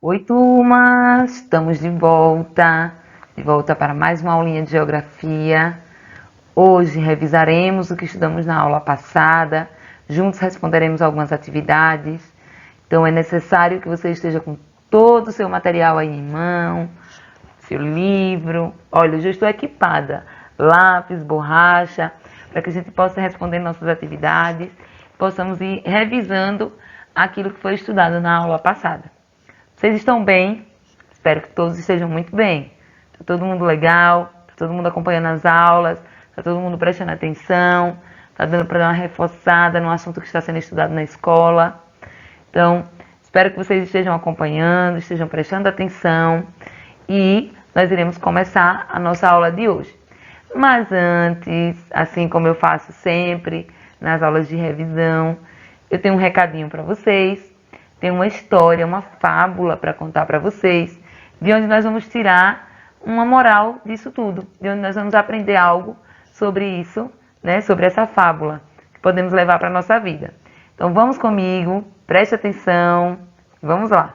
Oi, turma! Estamos de volta para mais uma aulinha de geografia. Hoje revisaremos o que estudamos na aula passada, juntos responderemos algumas atividades. Então é necessário que você esteja com todo o seu material aí em mão, seu livro. Olha, eu já estou equipada, lápis, borracha, para que a gente possa responder nossas atividades, possamos ir revisando aquilo que foi estudado na aula passada. Vocês estão bem? Espero que todos estejam muito bem. Está todo mundo legal? Está todo mundo acompanhando as aulas? Está todo mundo prestando atenção? Está dando para dar uma reforçada no assunto que está sendo estudado na escola? Então, espero que vocês estejam acompanhando, estejam prestando atenção e nós iremos começar a nossa aula de hoje. Mas antes, assim como eu faço sempre nas aulas de revisão, eu tenho um recadinho para vocês. Tem uma história, uma fábula para contar para vocês, de onde nós vamos tirar uma moral disso tudo, de onde nós vamos aprender algo sobre isso, né, sobre essa fábula, que podemos levar para a nossa vida. Então vamos comigo, preste atenção, vamos lá.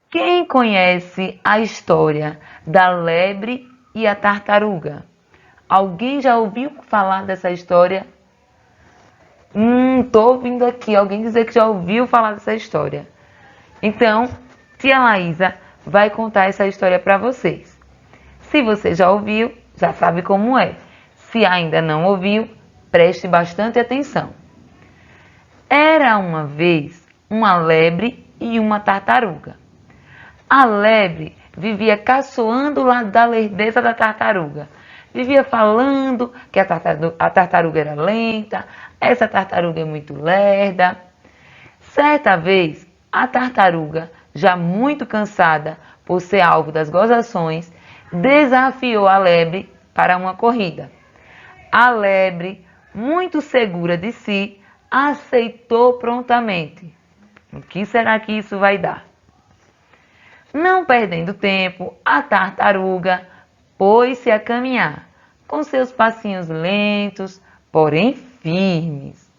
Quem conhece a história da lebre e a tartaruga? Alguém já ouviu falar dessa história? Tô ouvindo aqui alguém dizer que já ouviu falar dessa história. Então, tia Laísa vai contar essa história para vocês. Se você já ouviu, já sabe como é. Se ainda não ouviu, preste bastante atenção. Era uma vez uma lebre e uma tartaruga. A lebre vivia caçoando lá da lerdeza da tartaruga. Vivia falando que a tartaruga era lenta, essa tartaruga é muito lerda. Certa vez, a tartaruga, já muito cansada por ser alvo das gozações, desafiou a lebre para uma corrida. A lebre, muito segura de si, aceitou prontamente. O que será que isso vai dar? Não perdendo tempo, a tartaruga pôs-se a caminhar, com seus passinhos lentos, porém firmes.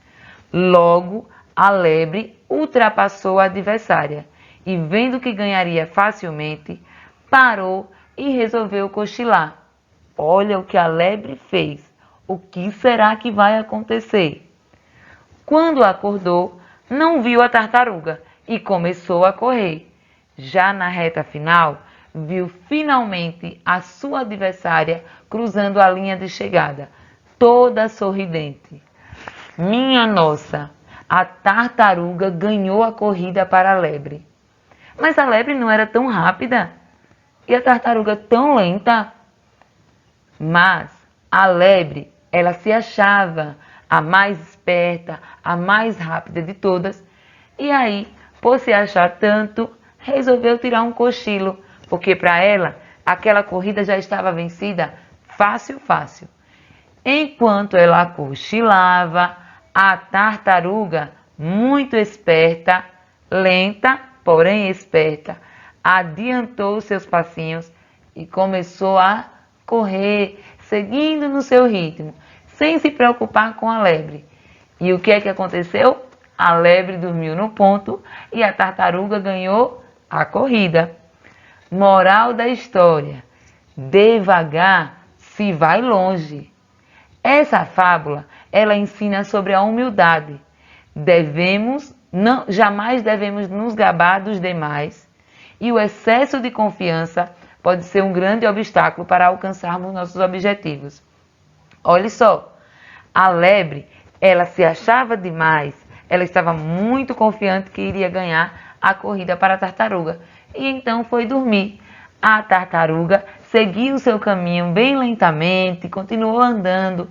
Logo, a lebre ultrapassou a adversária e, vendo que ganharia facilmente, parou e resolveu cochilar. Olha o que a lebre fez. O que será que vai acontecer? Quando acordou, não viu a tartaruga e começou a correr. Já na reta final, viu finalmente a sua adversária cruzando a linha de chegada, toda sorridente. Minha nossa, a tartaruga ganhou a corrida para a lebre. Mas a lebre não era tão rápida e a tartaruga tão lenta. Mas a lebre, ela se achava a mais esperta, a mais rápida de todas. E aí, por se achar tanto, resolveu tirar um cochilo, porque para ela, aquela corrida já estava vencida fácil, fácil. Enquanto ela cochilava, a tartaruga, muito esperta, lenta, porém esperta, adiantou seus passinhos e começou a correr, seguindo no seu ritmo, sem se preocupar com a lebre. E o que é que aconteceu? A lebre dormiu no ponto e a tartaruga ganhou a corrida. Moral da história: devagar se vai longe. Essa fábula, ela ensina sobre a humildade. Jamais devemos nos gabar dos demais e o excesso de confiança pode ser um grande obstáculo para alcançarmos nossos objetivos. Olha só, a lebre, ela se achava demais, ela estava muito confiante que iria ganhar a corrida para a tartaruga e então foi dormir. A tartaruga seguiu seu caminho bem lentamente, continuou andando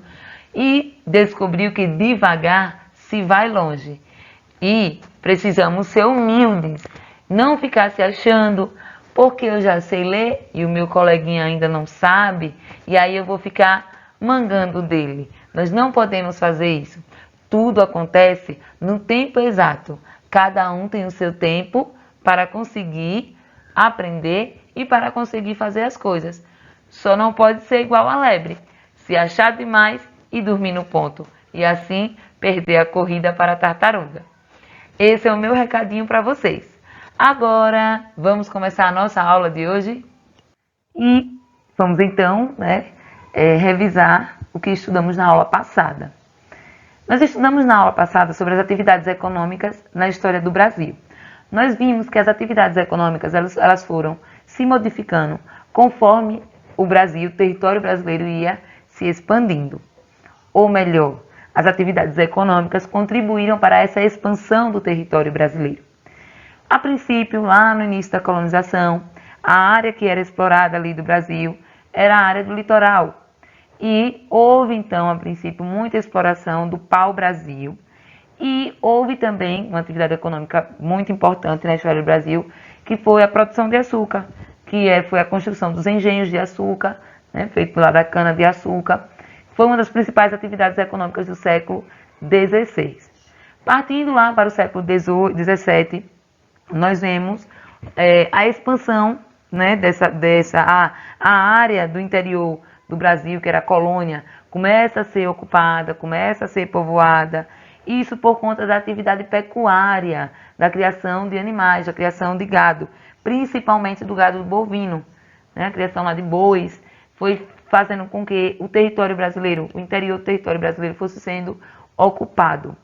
e descobriu que devagar se vai longe. E precisamos ser humildes, não ficar se achando, porque eu já sei ler e o meu coleguinha ainda não sabe, e aí eu vou ficar mangando dele. Nós não podemos fazer isso. Tudo acontece no tempo exato. Cada um tem o seu tempo para conseguir aprender e para conseguir fazer as coisas. Só não pode ser igual a lebre, se achar demais e dormir no ponto, e assim perder a corrida para a tartaruga. Esse é o meu recadinho para vocês. Agora, vamos começar a nossa aula de hoje e vamos então, revisar o que estudamos na aula passada. Nós estudamos na aula passada sobre as atividades econômicas na história do Brasil. Nós vimos que as atividades econômicas elas foram se modificando conforme o Brasil, o território brasileiro ia se expandindo. Ou melhor, as atividades econômicas contribuíram para essa expansão do território brasileiro. A princípio, lá no início da colonização, a área que era explorada ali do Brasil era a área do litoral. E houve então, a princípio, muita exploração do pau-brasil. E houve também uma atividade econômica muito importante na história do Brasil, que foi a produção de açúcar, foi a construção dos engenhos de açúcar, feito lá da cana-de-açúcar. Foi uma das principais atividades econômicas do século XVI. Partindo lá para o século XVII, nós vemos a expansão a área do interior do Brasil, que era a colônia, começa a ser ocupada, começa a ser povoada, isso por conta da atividade pecuária, da criação de animais, da criação de gado, principalmente do gado bovino, a criação lá de bois, foi fazendo com que o território brasileiro, o interior do território brasileiro fosse sendo ocupado.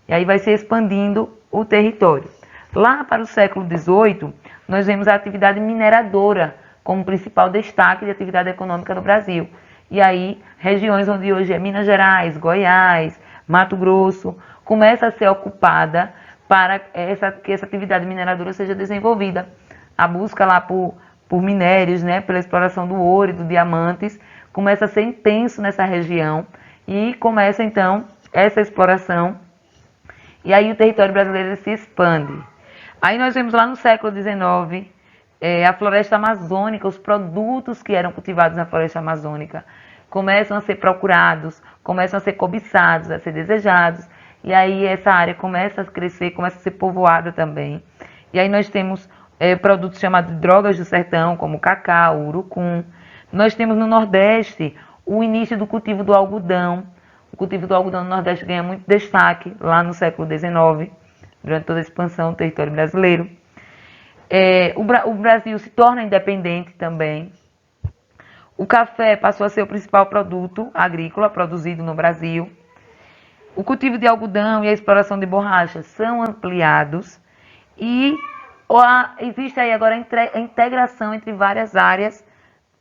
E aí vai se expandindo o território. Lá para o século XVIII, nós vemos a atividade mineradora como principal destaque de atividade econômica no Brasil. E aí, regiões onde hoje é Minas Gerais, Goiás, Mato Grosso, começa a ser ocupada para que essa atividade mineradora seja desenvolvida. A busca lá por minérios, pela exploração do ouro e dos diamantes, começa a ser intenso nessa região e começa então essa exploração. E aí o território brasileiro se expande. Aí nós vemos lá no século XIX a floresta amazônica, os produtos que eram cultivados na floresta amazônica começam a ser procurados, começam a ser cobiçados, a ser desejados. E aí essa área começa a crescer, começa a ser povoada também. E aí nós temos produtos chamados de drogas do sertão, como o cacau, o urucum. Nós temos no Nordeste o início do cultivo do algodão. O cultivo do algodão no Nordeste ganha muito destaque lá no século XIX, durante toda a expansão do território brasileiro. O Brasil se torna independente também. O café passou a ser o principal produto agrícola produzido no Brasil. O cultivo de algodão e a exploração de borrachas são ampliados. E existe aí agora a integração entre várias áreas,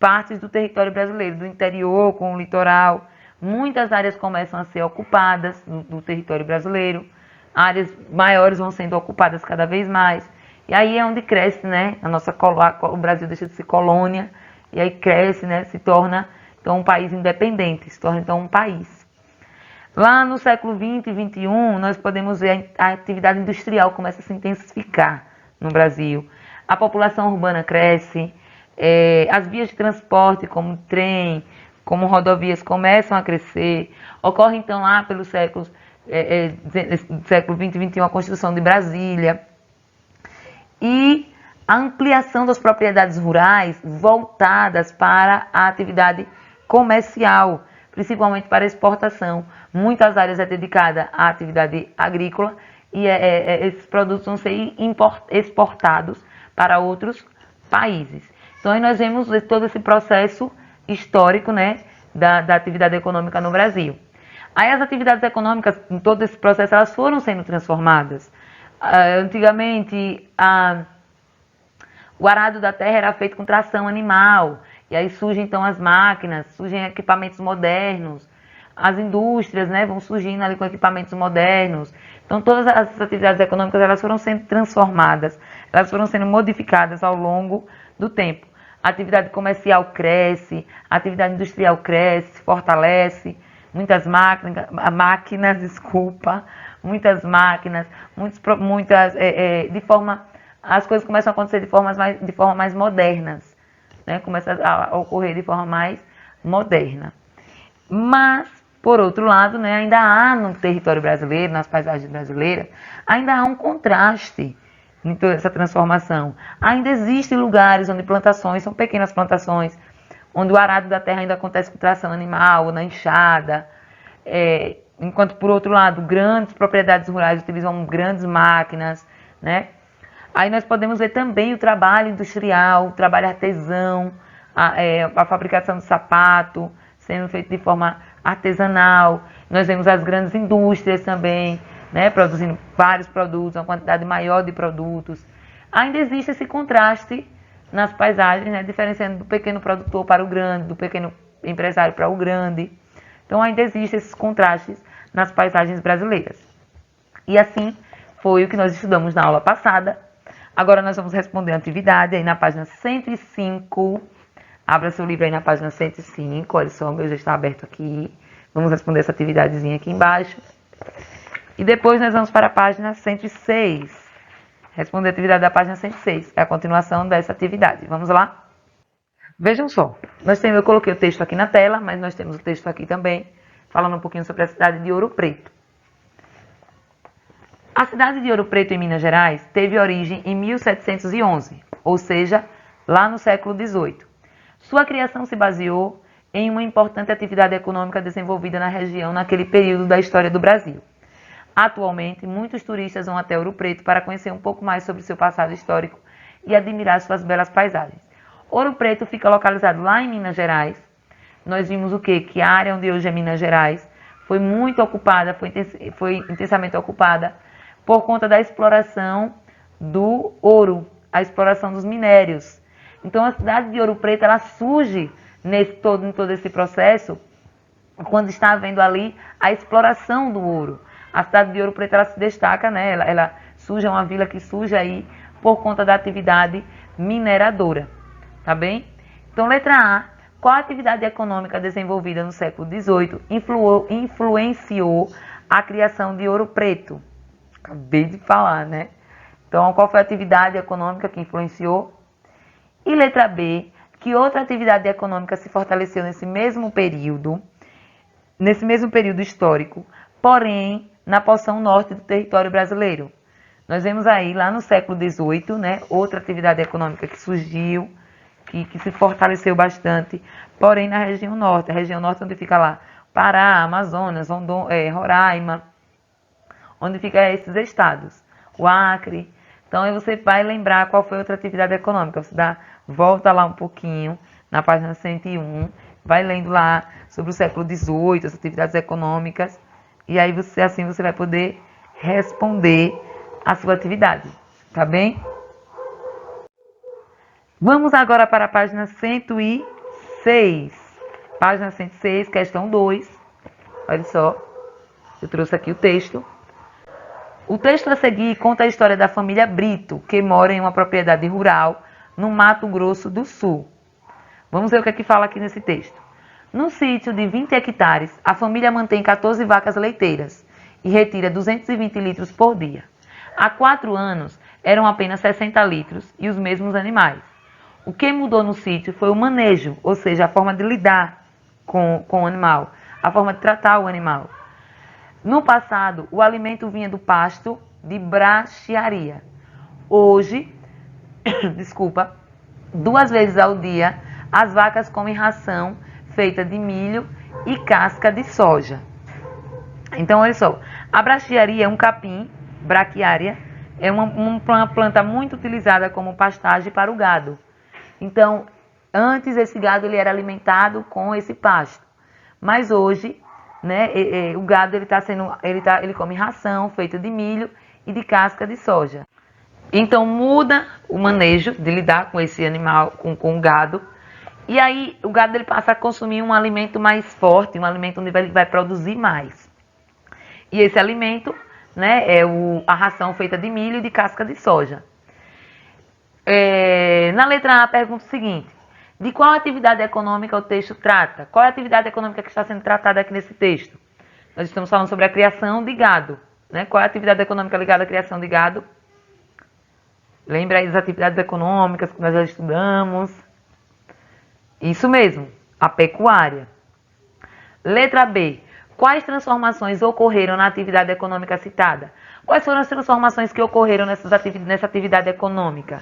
partes do território brasileiro, do interior com o litoral. Muitas áreas começam a ser ocupadas do território brasileiro. Áreas maiores vão sendo ocupadas cada vez mais. E aí é onde cresce, o Brasil deixa de ser colônia, e aí cresce, se torna então um país independente, se torna então um país. Lá no século XX e XXI, nós podemos ver a atividade industrial começa a se intensificar no Brasil. A população urbana cresce, as vias de transporte, como trem, como rodovias, começam a crescer. Ocorre então lá pelos século XX e XXI a construção de Brasília. E a ampliação das propriedades rurais voltadas para a atividade comercial, principalmente para exportação. Muitas áreas é dedicada à atividade agrícola e esses produtos vão ser exportados para outros países. Então aí nós vemos todo esse processo histórico da atividade econômica no Brasil. Aí as atividades econômicas, em todo esse processo, elas foram sendo transformadas. Antigamente, o arado da terra era feito com tração animal, e aí surgem então as máquinas, surgem equipamentos modernos, as indústrias vão surgindo ali com equipamentos modernos. Então todas as atividades econômicas elas foram sendo transformadas, elas foram sendo modificadas ao longo do tempo. A atividade comercial cresce, a atividade industrial cresce, se fortalece, muitas máquinas, as coisas começam a acontecer de forma mais modernas, começa a ocorrer de forma mais moderna. Mas, por outro lado, ainda há no território brasileiro, nas paisagens brasileiras, ainda há um contraste em toda essa transformação. Ainda existem lugares onde plantações, são pequenas plantações, onde o arado da terra ainda acontece com tração animal, na enxada, enquanto, por outro lado, grandes propriedades rurais utilizam grandes máquinas, Aí nós podemos ver também o trabalho industrial, o trabalho artesão, a fabricação de sapato sendo feito de forma artesanal. Nós vemos as grandes indústrias também, né, produzindo vários produtos, uma quantidade maior de produtos. Ainda existe esse contraste nas paisagens, né, diferenciando do pequeno produtor para o grande, do pequeno empresário para o grande. Então ainda existem esses contrastes nas paisagens brasileiras. E assim foi o que nós estudamos na aula passada. Agora nós vamos responder a atividade aí na página 105. Abra seu livro aí na página 105. Olha só, o meu já está aberto aqui. Vamos responder essa atividadezinha aqui embaixo. E depois nós vamos para a página 106. Responder a atividade da página 106. É a continuação dessa atividade. Vamos lá? Vejam só. Eu coloquei o texto aqui na tela, mas nós temos o texto aqui também, falando um pouquinho sobre a cidade de Ouro Preto. A cidade de Ouro Preto, em Minas Gerais, teve origem em 1711, ou seja, lá no século XVIII. Sua criação se baseou em uma importante atividade econômica desenvolvida na região naquele período da história do Brasil. Atualmente, muitos turistas vão até Ouro Preto para conhecer um pouco mais sobre seu passado histórico e admirar suas belas paisagens. Ouro Preto fica localizado lá em Minas Gerais. Nós vimos o quê? Que a área onde hoje é Minas Gerais foi muito ocupada, foi intensamente ocupada por conta da exploração do ouro, a exploração dos minérios. Então a cidade de Ouro Preto ela surge em todo esse processo quando está havendo ali a exploração do ouro. A cidade de Ouro Preto ela se destaca, né? Ela surge, é uma vila que surge aí por conta da atividade mineradora, tá bem? Então letra A, qual a atividade econômica desenvolvida no século XVIII influenciou a criação de Ouro Preto? Acabei de falar, né? Então, qual foi a atividade econômica que influenciou? E letra B, que outra atividade econômica se fortaleceu nesse mesmo período histórico, porém, na porção norte do território brasileiro? Nós vemos aí, lá no século XVIII, né, outra atividade econômica que surgiu, que se fortaleceu bastante, porém na região norte, onde fica lá Pará, Amazonas, Roraima, onde ficam esses estados, o Acre. Então aí você vai lembrar qual foi a outra atividade econômica. Você volta lá um pouquinho, na página 101, vai lendo lá sobre o século XVIII, as atividades econômicas, e aí assim você vai poder responder a sua atividade, tá bem? Vamos agora para a página 106. Página 106, questão 2. Olha só, eu trouxe aqui o texto. O texto a seguir conta a história da família Brito, que mora em uma propriedade rural no Mato Grosso do Sul. Vamos ver o que é que fala aqui nesse texto. Num sítio de 20 hectares, a família mantém 14 vacas leiteiras e retira 220 litros por dia. Há 4 anos, eram apenas 60 litros e os mesmos animais. O que mudou no sítio foi o manejo, ou seja, a forma de lidar com o animal, a forma de tratar o animal. No passado, o alimento vinha do pasto de brachiaria. Hoje, 2 vezes ao dia, as vacas comem ração feita de milho e casca de soja. Então, olha só, a brachiaria é um capim, braquiária, é uma planta muito utilizada como pastagem para o gado. Então, antes esse gado ele era alimentado com esse pasto, mas hoje, né, o gado ele come ração feita de milho e de casca de soja. Então muda o manejo de lidar com esse animal, com o gado, e aí o gado ele passa a consumir um alimento mais forte, um alimento onde ele vai produzir mais. E esse alimento, né, é a ração feita de milho e de casca de soja. Na letra A, pergunta o seguinte: de qual atividade econômica o texto trata? Qual é a atividade econômica que está sendo tratada aqui nesse texto? Nós estamos falando sobre a criação de gado, né? Qual é a atividade econômica ligada à criação de gado? Lembra aí das atividades econômicas que nós já estudamos? Isso mesmo, a pecuária. Letra B. Quais transformações ocorreram na atividade econômica citada? Quais foram as transformações que ocorreram nessa atividade econômica?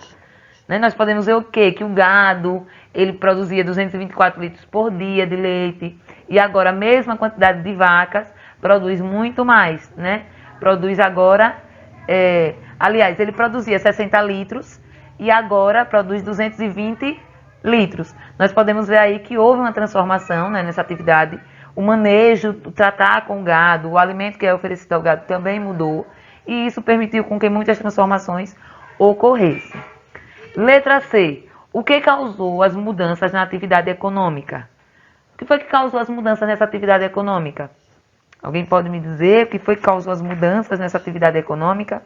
Né? Nós podemos ver o quê? Que o gado, ele produzia 224 litros por dia de leite, e agora a mesma quantidade de vacas produz muito mais, né? Produz agora aliás, ele produzia 60 litros e agora produz 220 litros. Nós podemos ver aí que houve uma transformação, né, nessa atividade. O manejo, o tratar com o gado, o alimento que é oferecido ao gado também mudou. E isso permitiu com que muitas transformações ocorressem. Letra C. O que causou as mudanças na atividade econômica? O que foi que causou as mudanças nessa atividade econômica? Alguém pode me dizer o que foi que causou as mudanças nessa atividade econômica?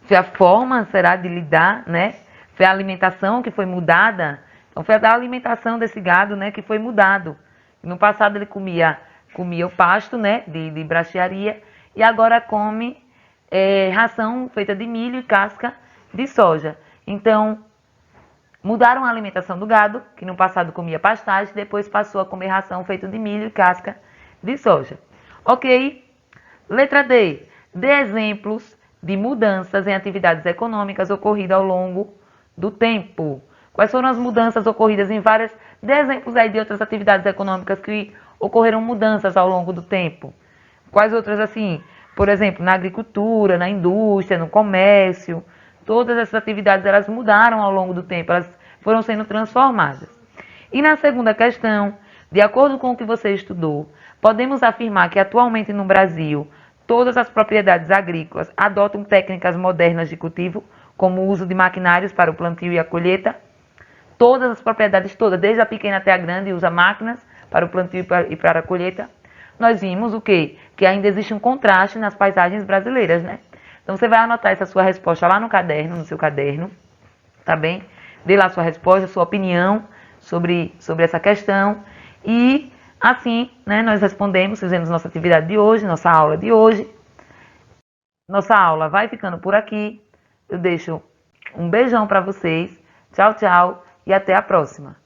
Foi a forma, será, de lidar, né? Foi a alimentação que foi mudada? Então, foi a alimentação desse gado, né, que foi mudado. No passado ele comia o pasto, né, de brachiaria, e agora come ração feita de milho e casca de soja. Então, mudaram a alimentação do gado, que no passado comia pastagem, depois passou a comer ração feita de milho e casca de soja. Ok? Letra D. Dê exemplos de mudanças em atividades econômicas ocorridas ao longo do tempo. Quais foram as mudanças ocorridas em várias... Dê exemplos aí de outras atividades econômicas que ocorreram mudanças ao longo do tempo. Quais outras, assim, por exemplo, na agricultura, na indústria, no comércio. Todas essas atividades, elas mudaram ao longo do tempo, elas foram sendo transformadas. E na segunda questão, de acordo com o que você estudou, podemos afirmar que atualmente no Brasil, todas as propriedades agrícolas adotam técnicas modernas de cultivo, como o uso de maquinários para o plantio e a colheita. Todas as propriedades, todas, desde a pequena até a grande, usam máquinas para o plantio e para a colheita. Nós vimos o quê? Que ainda existe um contraste nas paisagens brasileiras, né? Então você vai anotar essa sua resposta lá no caderno, no seu caderno, tá bem? Dê lá a sua resposta, a sua opinião sobre essa questão. E assim, né, nós respondemos, fizemos nossa atividade de hoje, nossa aula de hoje. Nossa aula vai ficando por aqui. Eu deixo um beijão para vocês. Tchau, tchau e até a próxima.